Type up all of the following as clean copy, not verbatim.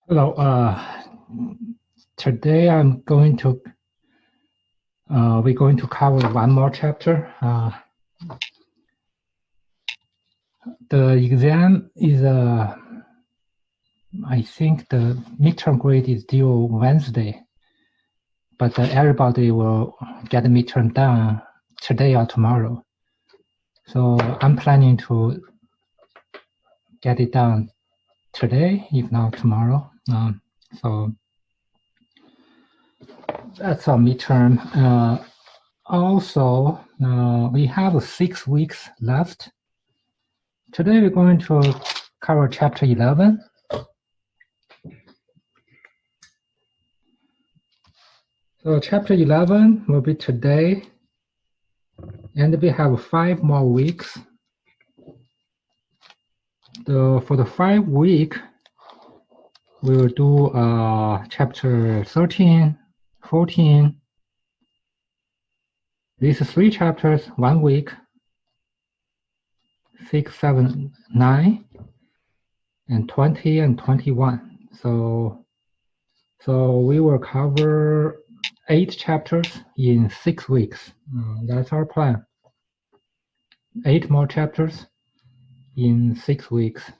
Hello. Today we're going to cover one more chapter. The exam is I think the midterm grade is due Wednesday, but everybody will get the midterm done today or tomorrow. So I'm planning to get it done today, if not tomorrow. So that's our midterm. Also, we have 6 weeks left. Today we're going to cover chapter 11. So chapter 11 will be today, and we have 5 more weeks. For the 5 week, we will do chapter 13, 14. These 3 chapters, 1 week, 6, 7, 9, and 20 and 21. So we will cover 8 chapters in 6 weeks. That's our plan. 8 more chapters in 6 weeks.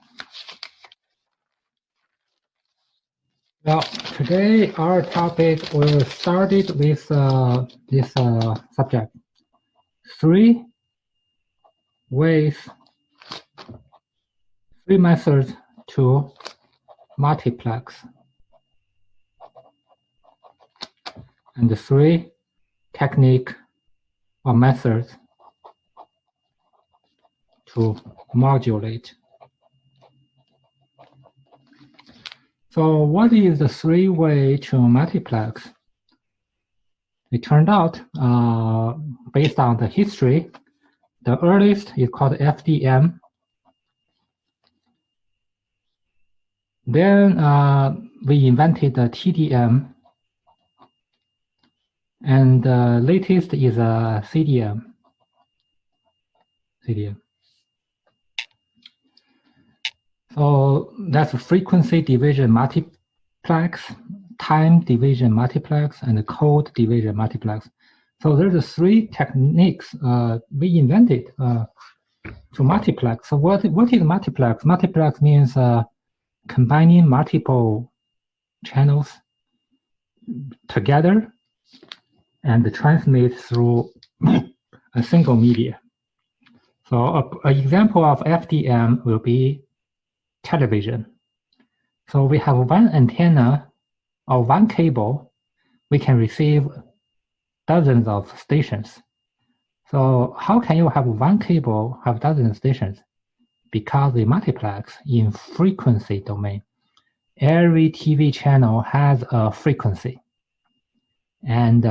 Well, today our topic will start it with this subject. 3 methods to multiplex, and 3 technique or methods to modulate. So what is the 3-way to multiplex? It turned out, based on the history, the earliest is called FDM. Then we invented the TDM, and the latest is CDM. So that's frequency division multiplex, time division multiplex, and code division multiplex. So there's 3 techniques we invented to multiplex. So what is multiplex? Multiplex means combining multiple channels together and transmit through a single media. So an example of FDM will be television. So we have 1 antenna or 1 cable. We can receive dozens of stations. So how can you have 1 cable have dozens of stations? Because we multiplex in frequency domain. Every TV channel has a frequency, and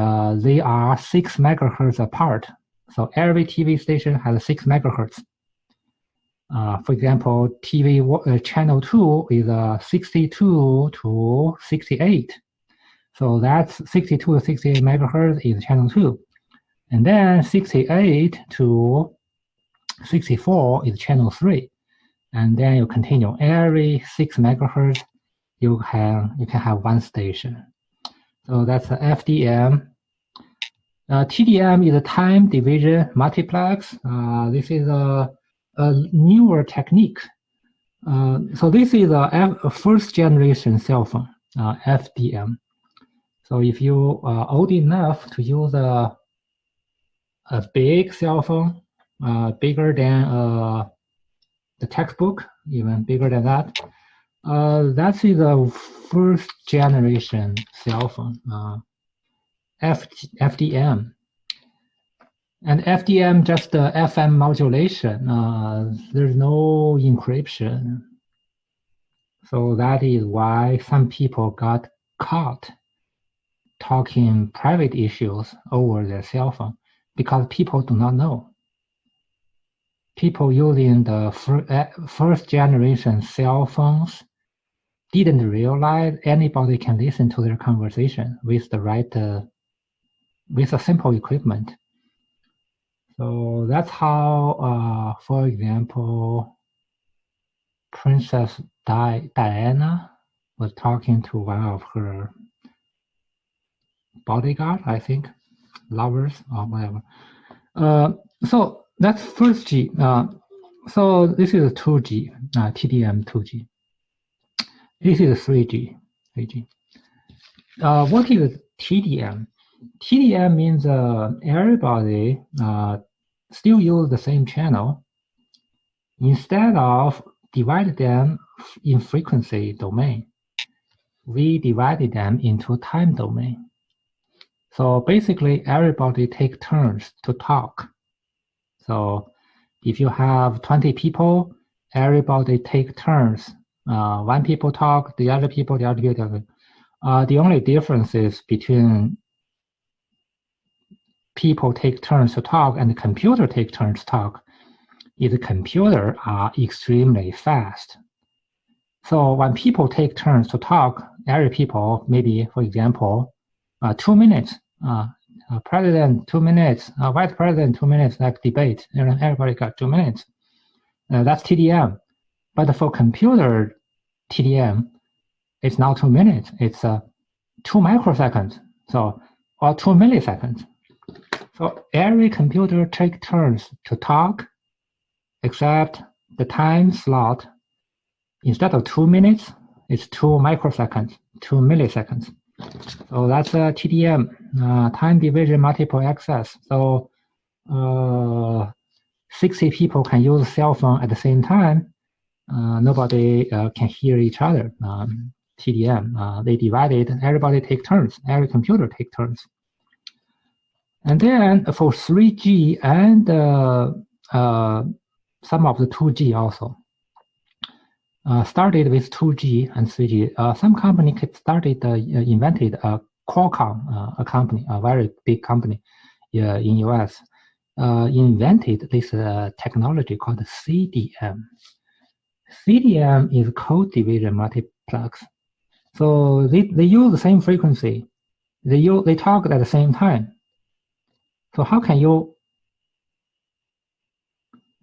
they are 6 megahertz apart. So every TV station has 6 megahertz. For example, TV channel 2 is 62 to 68. So that's 62 to 68 megahertz is channel 2. And then 68 to 64 is channel 3. And then you continue. Every 6 megahertz, you can have 1 station. So that's FDM. TDM is a time division multiplex. This is a newer technique. So this is a first generation cell phone, FDM. So if you are old enough to use a big cell phone, bigger than the textbook, even bigger than that, that is a first generation cell phone, FDM. And FDM just FM modulation. There's no encryption. So that is why some people got caught talking private issues over their cell phone, because people do not know. People using the first generation cell phones didn't realize anybody can listen to their conversation with the right, with a simple equipment. So that's how, for example, Princess Diana was talking to one of her bodyguard, I think, lovers or whatever. So that's first G. So this is 2G, TDM 2G. This is 3G. 3G. What is TDM? TDM means everybody still use the same channel. Instead of divide them in frequency domain, we divided them into time domain. So basically, everybody take turns to talk. So if you have 20 people, everybody take turns. One people talk, the other people. The only difference is between people take turns to talk and the computer take turns to talk is the computer are extremely fast. So when people take turns to talk, every people, maybe, for example, 2 minutes, president 2 minutes, vice president 2 minutes, like debate, everybody got 2 minutes. That's TDM. But for computer TDM, it's not 2 minutes, it's 2 microseconds, so or 2 milliseconds. So every computer take turns to talk, except the time slot, instead of 2 minutes, it's 2 microseconds, 2 milliseconds. So that's TDM, time division multiple access. So 60 people can use cell phone at the same time. Nobody can hear each other. TDM, they divided, everybody take turns, every computer take turns. And then for 3G and some of the 2G also. Started with 2G and 3G. Some company invented Qualcomm, a company, a very big company in US, invented this technology called CDM. CDM is code division multiplex. So they use the same frequency. They talk at the same time. So how can you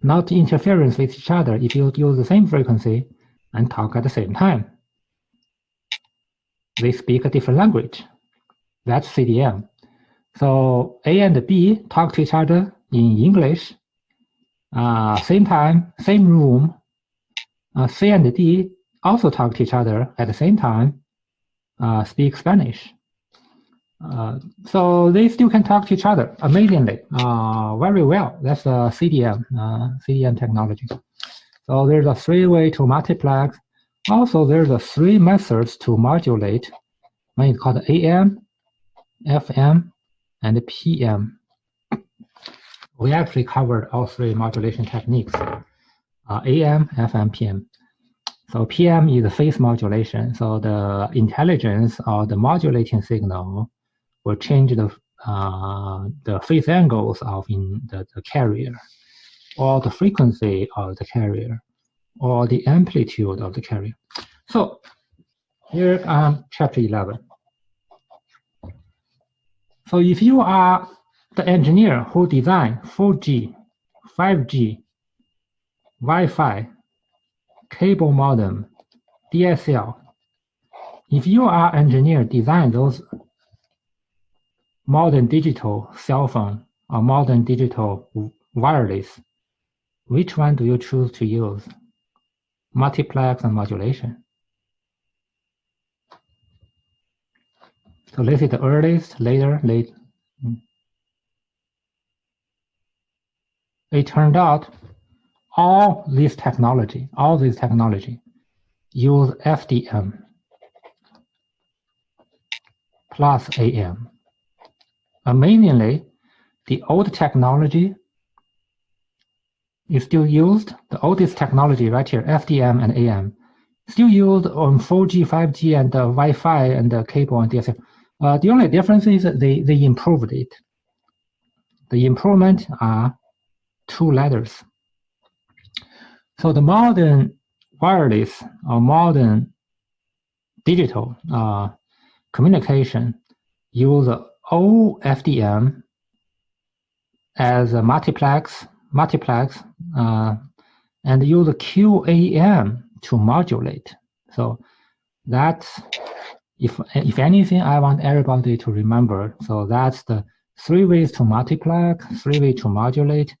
not interference with each other if you use the same frequency and talk at the same time? They speak a different language. That's CDM. So A and B talk to each other in English, same time, same room. C and D also talk to each other at the same time, speak Spanish. So they still can talk to each other amazingly, very well. That's CDM technology. So there's a 3-way to multiplex. Also, there's a 3 methods to modulate. One is called AM, FM, and PM. We actually covered all 3 modulation techniques, AM, FM, PM. So PM is the phase modulation. So the intelligence or the modulating signal will change the phase angles of the carrier, or the frequency of the carrier, or the amplitude of the carrier. So here chapter 11. So if you are the engineer who designed 4G, 5G, Wi-Fi, cable modem, DSL, if you are engineer design those modern digital cell phone or modern digital wireless, which one do you choose to use? Multiplex and modulation. So this is the earliest, later, late. It turned out all this technology use FDM plus AM. Amazingly, the old technology is still used. The oldest technology right here, FDM and AM, still used on 4G, 5G, and Wi-Fi and cable and DSL. The only difference is they improved it. The improvement are 2 letters. So the modern wireless or modern digital communication use OFDM as a multiplex, and use QAM to modulate. So That's, if anything, I want everybody to remember. So that's the 3 ways to multiplex, 3 ways to modulate.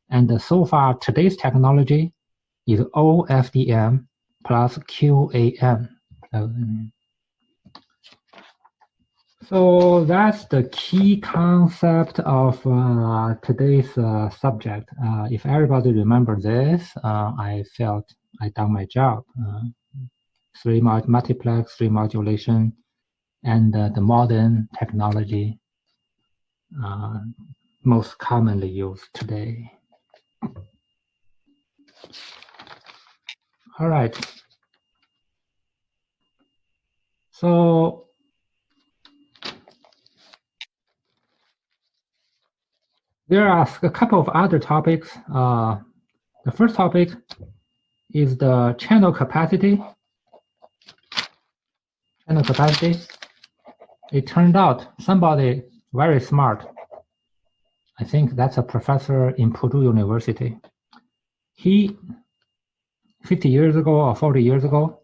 And so far, today's technology is OFDM plus QAM. So that's the key concept of today's subject. If everybody remembers this, I felt I done my job. 3 multiplex, 3 modulation, and the modern technology most commonly used today. All right. So there are a couple of other topics. The first topic is the channel capacity. Channel capacity. It turned out somebody very smart, I think that's a professor in Purdue University. He, 50 years ago or 40 years ago,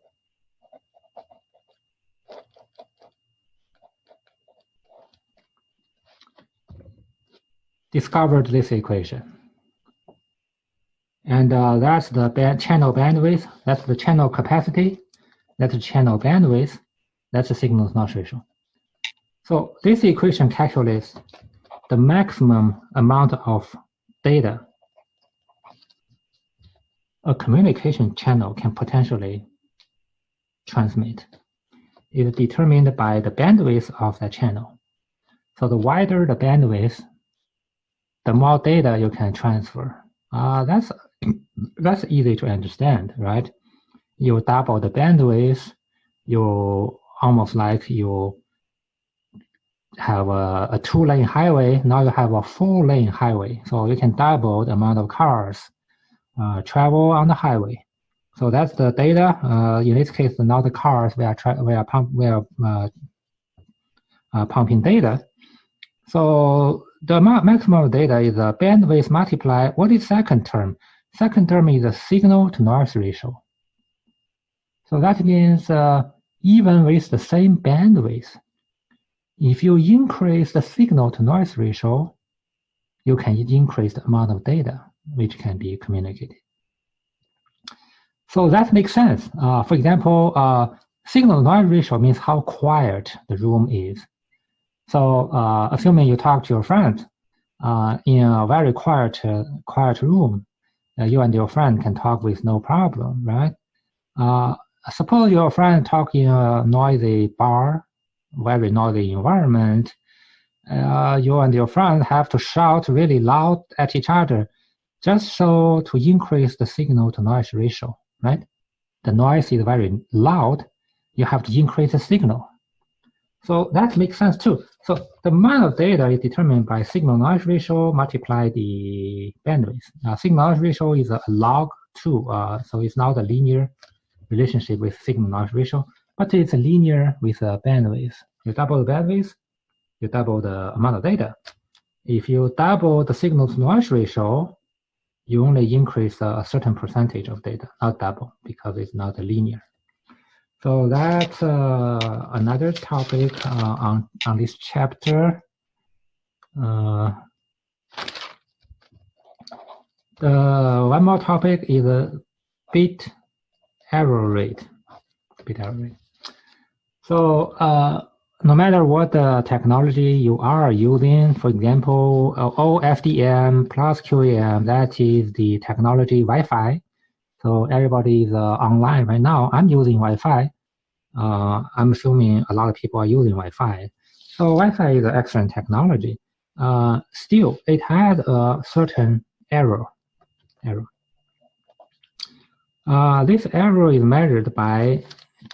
discovered this equation. And that's the channel bandwidth, that's the channel capacity, that's the channel bandwidth, that's the signal-to-noise ratio. So this equation calculates the maximum amount of data a communication channel can potentially transmit. It is determined by the bandwidth of the channel. So the wider the bandwidth, the more data you can transfer. That's easy to understand, right? You double the bandwidth, you almost like you have a 2-lane highway, now you have a 4-lane highway. So you can double the amount of cars travel on the highway. So that's the data. In this case, now the cars we are pumping data. So the maximum data is the bandwidth multiplied. What is second term? Second term is the signal-to-noise ratio. So that means even with the same bandwidth, if you increase the signal-to-noise ratio, you can increase the amount of data which can be communicated. So that makes sense. For example, signal-to-noise ratio means how quiet the room is. So assuming you talk to your friend in a very quiet room, you and your friend can talk with no problem, right? Suppose your friend talk in a noisy bar, very noisy environment. You and your friend have to shout really loud at each other just so to increase the signal-to-noise ratio, right? The noise is very loud. You have to increase the signal. So that makes sense too. So the amount of data is determined by signal-noise ratio multiply the bandwidth. Signal-noise ratio is a log 2, so it's not a linear relationship with signal-noise ratio, but it's linear with bandwidth. You double the bandwidth, you double the amount of data. If you double the signal-to-noise ratio, you only increase a certain percentage of data, not double, because it's not linear. So that's another topic on this chapter. The one more topic is bit error rate. So no matter what technology you are using, for example, OFDM plus QAM, that is the technology Wi-Fi. So everybody is online right now. I'm using Wi-Fi. I'm assuming a lot of people are using Wi-Fi. So Wi-Fi is an excellent technology. Still, it has a certain error. This error is measured by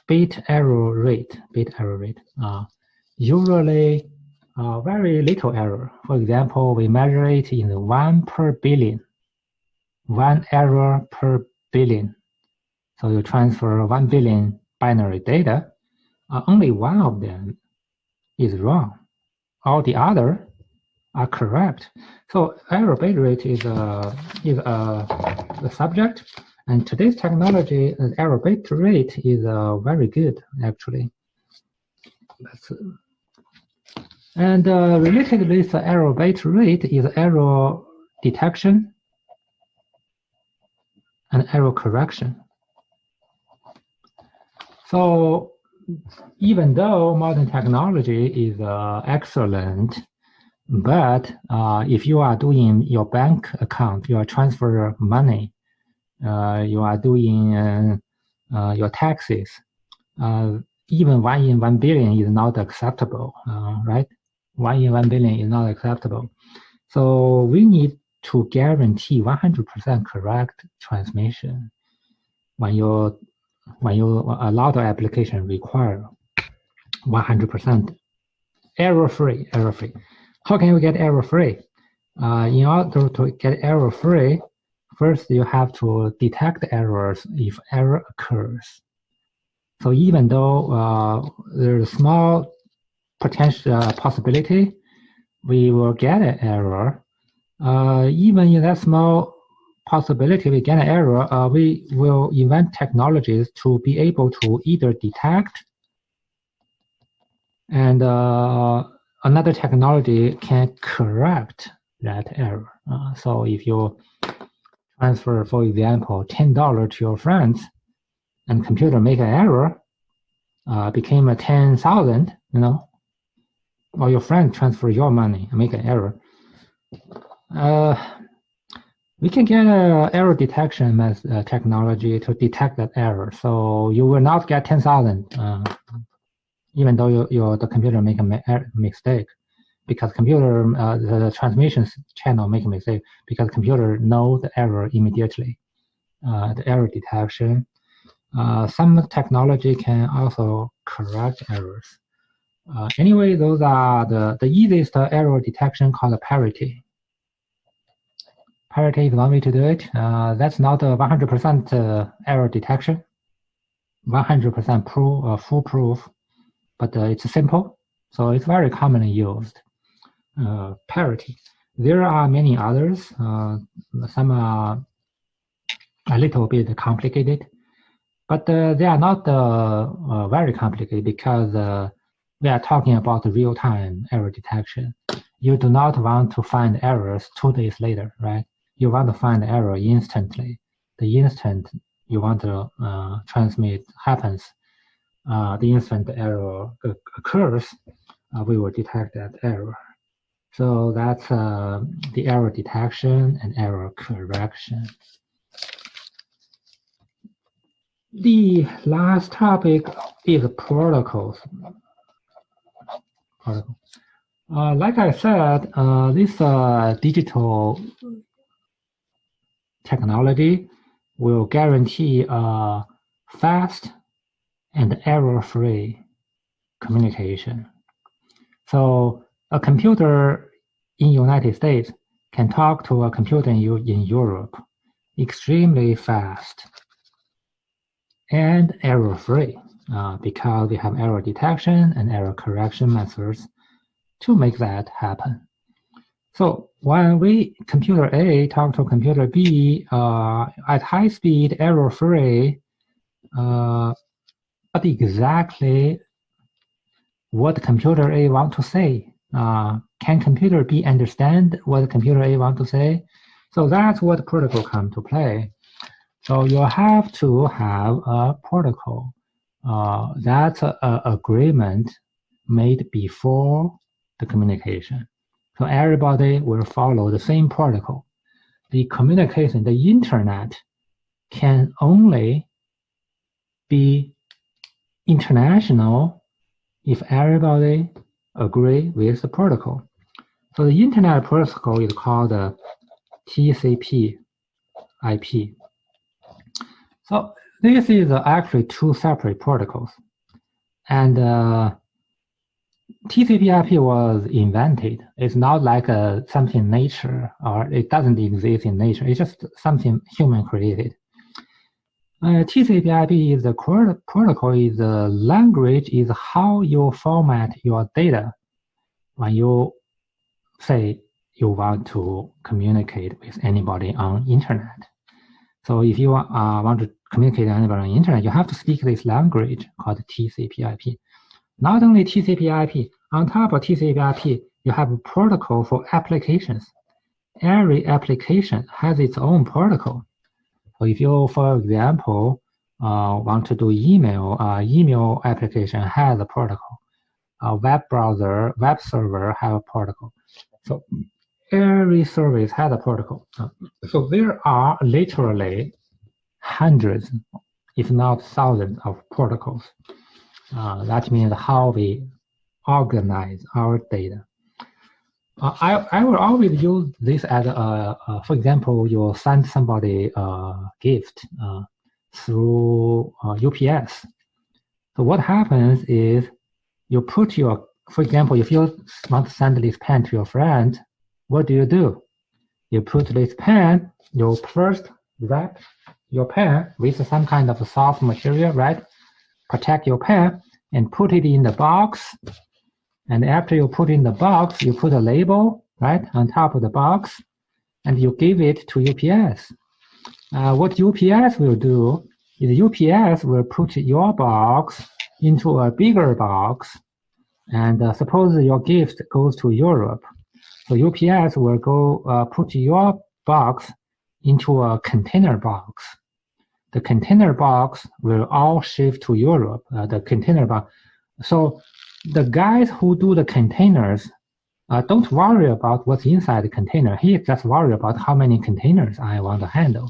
bit error rate. Usually, very little error. For example, we measure it in 1 per billion. 1 error per billion. So you transfer 1 billion binary data. Only one of them is wrong. All the other are correct. So error bit rate is the subject, And today's technology, error bit rate is very good, actually. And related with the error bit rate is error detection and error correction. So even though modern technology is excellent, but if you are doing your bank account, you are transfer money, you are doing your taxes, even 1 in 1 billion is not acceptable, right? 1 in 1 billion is not acceptable. So we need to guarantee 100% correct transmission when a lot of applications require 100% error-free. How can you get error-free? In order to get error-free, first you have to detect errors if error occurs. So even though there's a small potential possibility we will get an error, even in that small possibility we get an error, we will invent technologies to be able to either detect, and another technology can correct that error. So if you transfer, for example, $10 to your friends, and computer make an error, became a 10,000, or your friend transfer your money and make an error. We can get an error detection technology to detect that error. So you will not get 10,000, even though the computer make a mistake, because computer, the transmission channel make a mistake, because computer know the error immediately, the error detection. Some technology can also correct errors. Anyway, those are the easiest error detection called parity. Parity is one way to do it. That's not a 100% error detection, 100% foolproof, but it's simple, so it's very commonly used. Parity. There are many others. Some are a little bit complicated, but they are not very complicated, because we are talking about real-time error detection. You do not want to find errors 2 days later, right? You want to find error instantly. The instant you want to transmit happens, the instant the error occurs, we will detect that error. So that's the error detection and error correction. The last topic is protocols. Like I said, this digital technology will guarantee fast and error-free communication. So a computer in United States can talk to a computer in Europe extremely fast and error-free, because we have error detection and error correction methods to make that happen. So when computer A talk to computer B at high speed, error-free, but exactly what computer A want to say? Can computer B understand what computer A want to say? So that's what protocol come to play. So you have to have a protocol. That's an agreement made before the communication. So everybody will follow the same protocol. The communication, the internet, can only be international if everybody agree with the protocol. So the internet protocol is called TCP/IP. So this is actually 2 separate protocols. And TCP/IP was invented. It's not like something in nature, or it doesn't exist in nature. It's just something human created. TCP/IP is the protocol, is the language, is how you format your data when you say you want to communicate with anybody on internet. So if you want to communicate with anybody on the internet, you have to speak this language called TCP/IP. Not only TCP/IP, on top of TCP/IP, you have a protocol for applications. Every application has its own protocol. So if you, for example, want to do email, email application has a protocol. A web browser, web server have a protocol. So every service has a protocol. So there are literally hundreds, if not thousands, of protocols. That means how we organize our data. I will always use this as for example, you send somebody a gift through UPS. So what happens is you put your, for example, if you want to send this pen to your friend, what do? You put this pen, you first wrap your pen with some kind of soft material, right? Protect your pen and put it in the box. And after you put in the box, you put a label, right, on top of the box, and you give it to UPS. What UPS will do is UPS will put your box into a bigger box. And suppose your gift goes to Europe. So UPS will go put your box into a container box. The container box will all shift to Europe, the container box. So the guys who do the containers don't worry about what's inside the container. He just worry about how many containers I want to handle.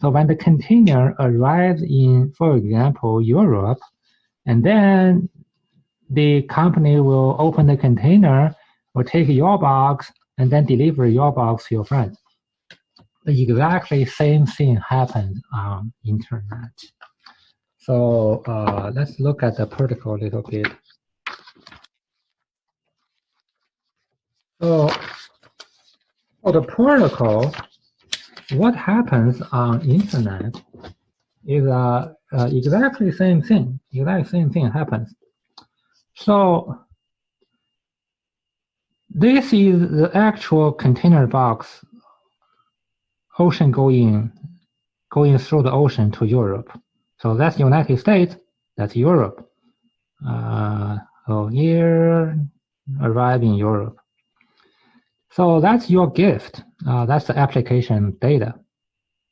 So when the container arrives in, for example, Europe, and then the company will open the container, will take your box, and then deliver your box to your friend. The exactly same thing happens on internet. So let's look at the protocol a little bit. So for the protocol, what happens on internet is exactly same thing. Exactly same thing happens. So this is the actual container box, ocean going through the ocean to Europe. So that's United States, that's Europe. So here, arrive in Europe. So that's your gift. That's the application data.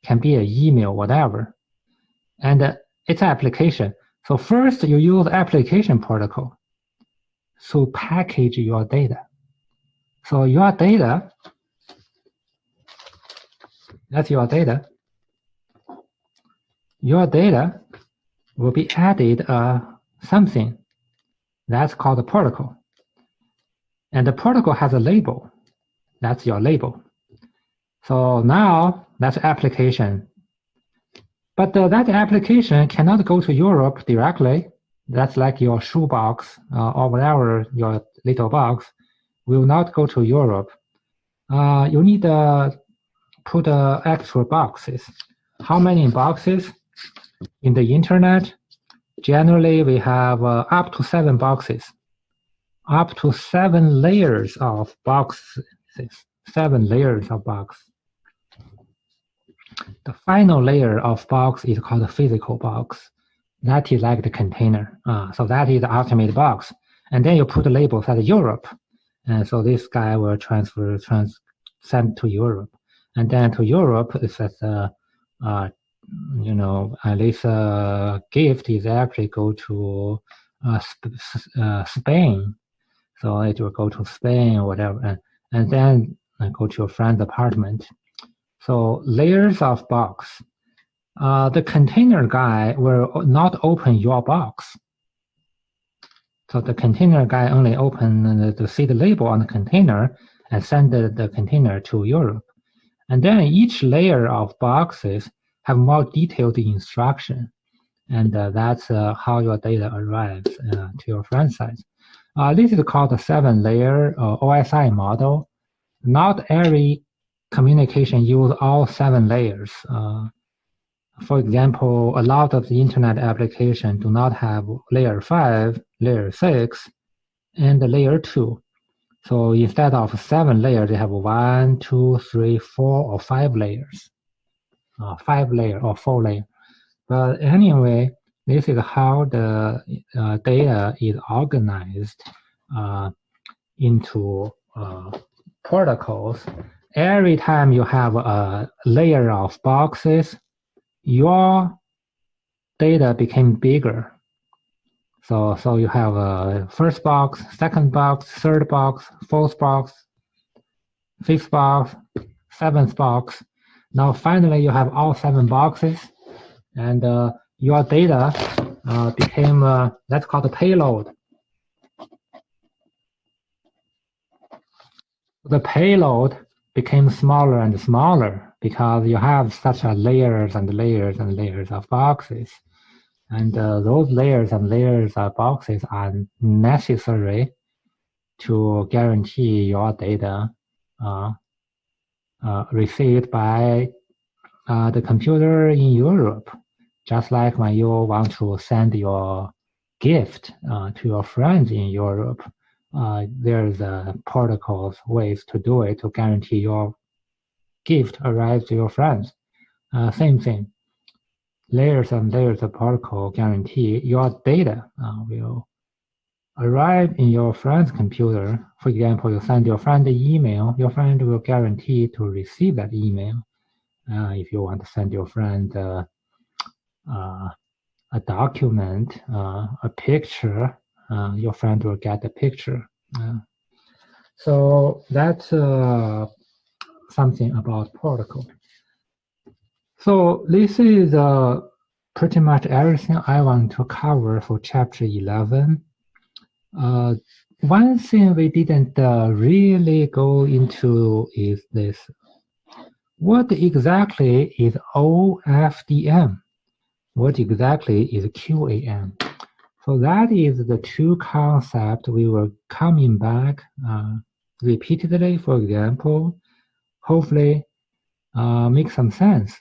Can be an email, whatever. And it's application. So first you use application protocol to package your data. So your data, that's your data. Your data will be added something that's called a protocol. And the protocol has a label. That's your label. So now that's application. But that application cannot go to Europe directly. That's like your shoebox or whatever, your little box will not go to Europe. You need to put extra boxes. How many boxes? In the internet, generally we have up to 7 boxes. Up to 7 layers of boxes. 7 layers of box. The final layer of box is called the physical box. That is like the container. So that is the ultimate box. And then you put the label at Europe. And so this guy will send to Europe. And then to Europe, it says, this gift is actually go to Spain. So it will go to Spain or whatever. And then go to your friend's apartment. So layers of box. The container guy will not open your box. So the container guy only open to see the label on the container and send the container to Europe. And then each layer of boxes have more detailed instruction. And that's how your data arrives to your friend side. This is called the 7-layer OSI model. Not every communication use all 7 layers. For example, a lot of the internet application do not have layer 5, layer 6, and layer 2. So instead of 7 layers, they have 1, 2, 3, 4, or 5 layers. 5 layer or 4 layer. But anyway, this is how the data is organized into protocols. Every time you have a layer of boxes, your data became bigger. So you have a first box, second box, third box, fourth box, fifth box, seventh box. Now finally you have all 7 boxes, and your data became, that's called the payload. The payload became smaller and smaller because you have such a layers and layers and layers of boxes. And those layers and layers of boxes are necessary to guarantee your data received by the computer in Europe. Just like when you want to send your gift to your friends in Europe, there's protocols, ways to do it to guarantee your gift arrives to your friends. Same thing. Layers and layers of protocol guarantee your data will arrive in your friend's computer. For example, you send your friend an email, your friend will guarantee to receive that email. If you want to send your friend a document, a picture, your friend will get the picture. So that's something about protocol. So this is pretty much everything I want to cover for chapter 11. One thing we didn't really go into is this. What exactly is OFDM? What exactly is QAM? So that is the 2 concepts we were coming back repeatedly. For example, hopefully make some sense.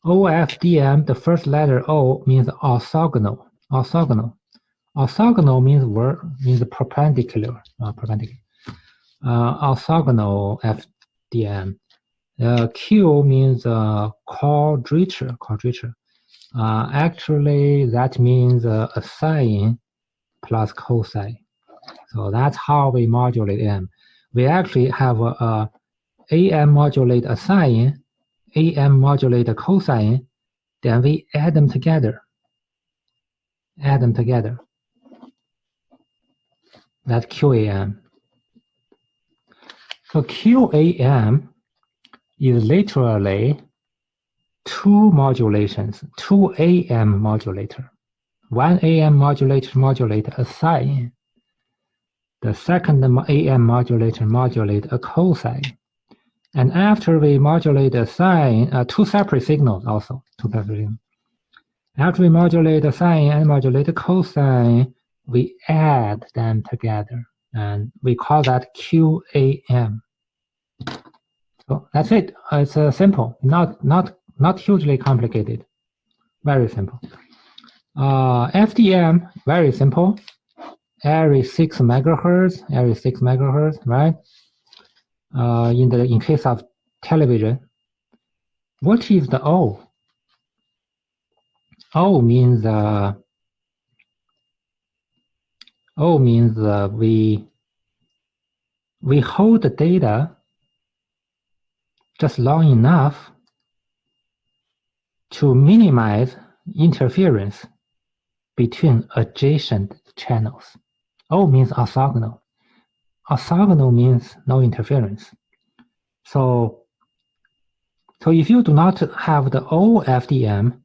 OFDM, the first letter O means orthogonal. Orthogonal means perpendicular. Orthogonal FDM. Q means quadrature. Actually, that means a sine plus cosine. So that's how we modulate M. We actually have AM modulate a sine, AM modulate a cosine, then we add them together. That's QAM. So QAM is literally 2 modulations, 2 AM modulator. 1 AM modulator a sine. The second AM modulator modulate a cosine. And after we modulate a sine, 2 separate signals also, 2 separate signals. After we modulate a sine and modulate a cosine, we add them together, and we call that QAM. So that's it. It's simple, not hugely complicated. Very simple. FDM, very simple. Every 6 megahertz, right? In case of television. What is the O? O means we hold the data just long enough to minimize interference between adjacent channels. O means orthogonal. Orthogonal means no interference. So if you do not have the OFDM,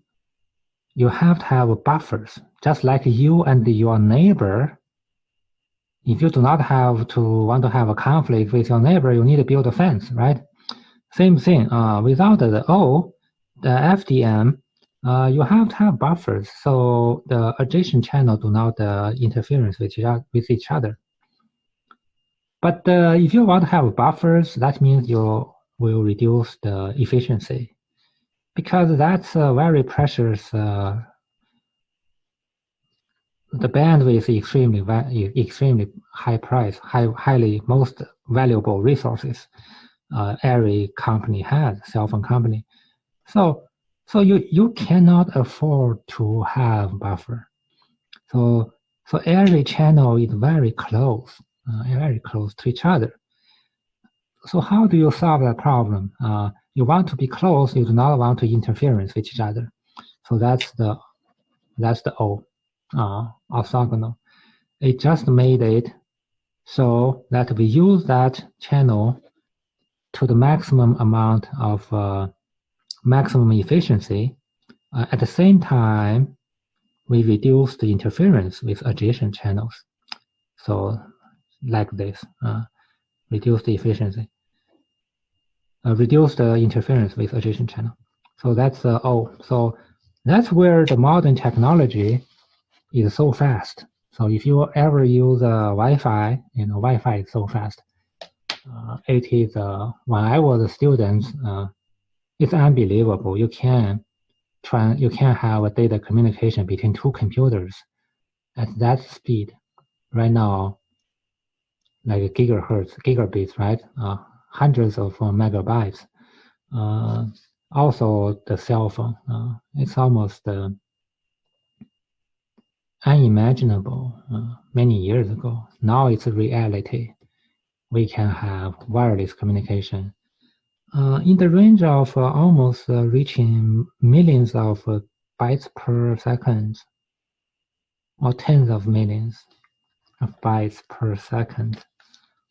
you have to have buffers, just like you and your neighbor. If you do not want to have a conflict with your neighbor, you need to build a fence, right? Same thing. Without the O, the FDM, you have to have buffers, so the adjacent channel do not interference with each other. But if you want to have buffers, that means you will reduce the efficiency, because that's very precious. The bandwidth is extremely high price, highly most valuable resources every company has, cell phone company. So you cannot afford to have buffer. So every channel is very close to each other. So how do you solve that problem? You want to be close, you do not want to interference with each other. So that's the O, orthogonal. It just made it so that we use that channel to the maximum amount of maximum efficiency. At the same time, we reduce the interference with adjacent channels. So like this, reduce the efficiency, reduce the interference with adjacent channel. So that's O. So that's where the modern technology is so fast. So if you ever use Wi-Fi, Wi-Fi is so fast. It is when I was a student, it's unbelievable. You can have a data communication between two computers at that speed. Right now, like gigabits, right? Hundreds of megabytes. Also, the cell phone. It's almost unimaginable many years ago. Now it's a reality. We can have wireless communication in the range of almost reaching millions of bytes per second, or tens of millions of bytes per second.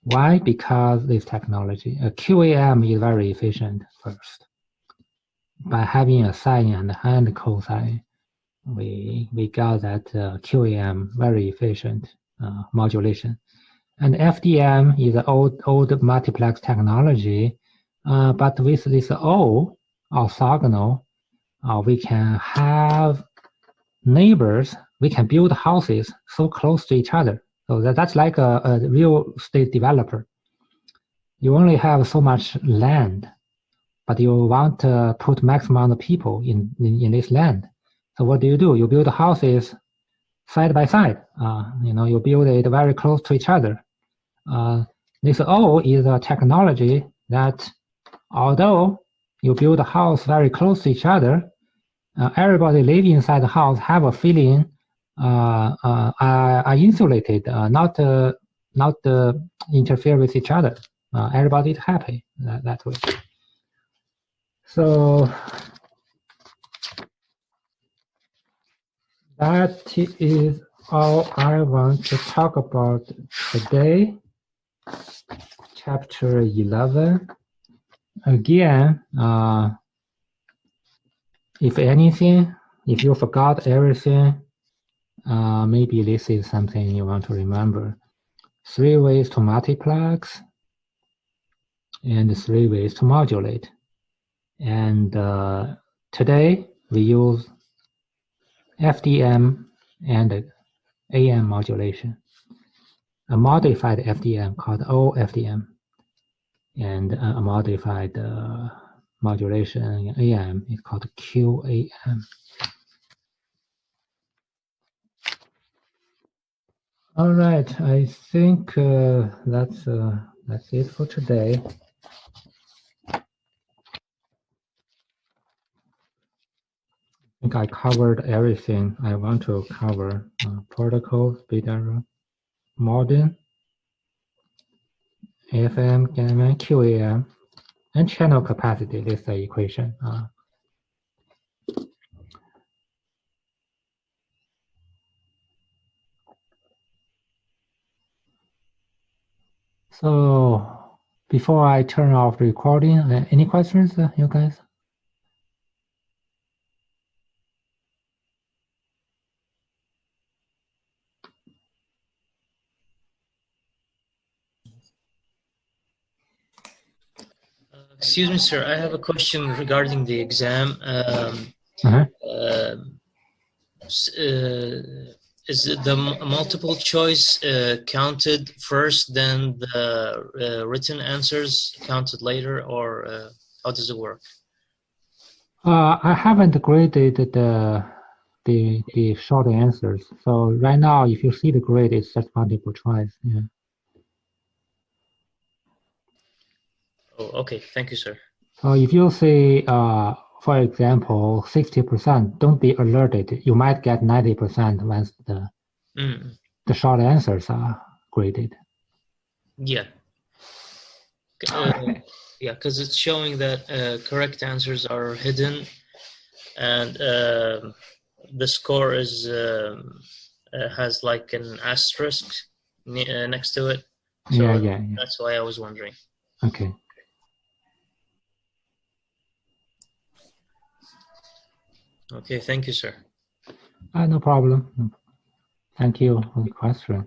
Why? Because this technology, QAM is very efficient first. By having a sine and cosine, we got that QAM very efficient modulation. And FDM is an old multiplex technology, but with this O, orthogonal, we can have neighbors, we can build houses so close to each other. So that's like a real estate developer. You only have so much land, but you want to put maximum amount of people in this land. So what do? You build houses side by side. You build it very close to each other. This O is a technology that, although you build a house very close to each other, everybody living inside the house have a feeling are insulated, not interfere with each other. Everybody is happy that way. So that is all I want to talk about today. Chapter 11. Again, if anything, if you forgot everything, maybe this is something you want to remember. 3 ways to multiplex and 3 ways to modulate. And today we use FDM and AM modulation. A modified FDM called OFDM, and a modified modulation in AM is called QAM. All right, I think that's it for today. I think I covered everything I want to cover. Protocol, beta, modem, FM, gamma, QAM, and channel capacity. This is the equation. So before I turn off the recording, any questions, you guys? Excuse me, sir. I have a question regarding the exam. Is the multiple choice counted first, then the written answers counted later, or how does it work? I haven't graded the short answers. So right now, if you see the grade, it's just multiple choice. Yeah. Oh, okay. Thank you, sir. So if you say for example, 60%, don't be alerted. You might get 90% once the short answers are graded. Yeah. Yeah, because it's showing that correct answers are hidden, and the score is has like an asterisk next to it. So Yeah. that's why I was wondering. Okay. Okay, thank you, sir. No problem. Thank you for the question.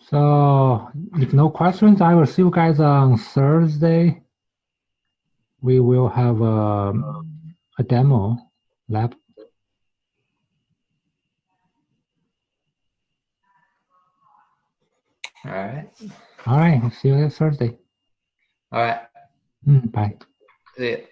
So, if no questions, I will see you guys on Thursday. We will have a demo lab. All right. All right. See you Thursday. All right. Bye. See you.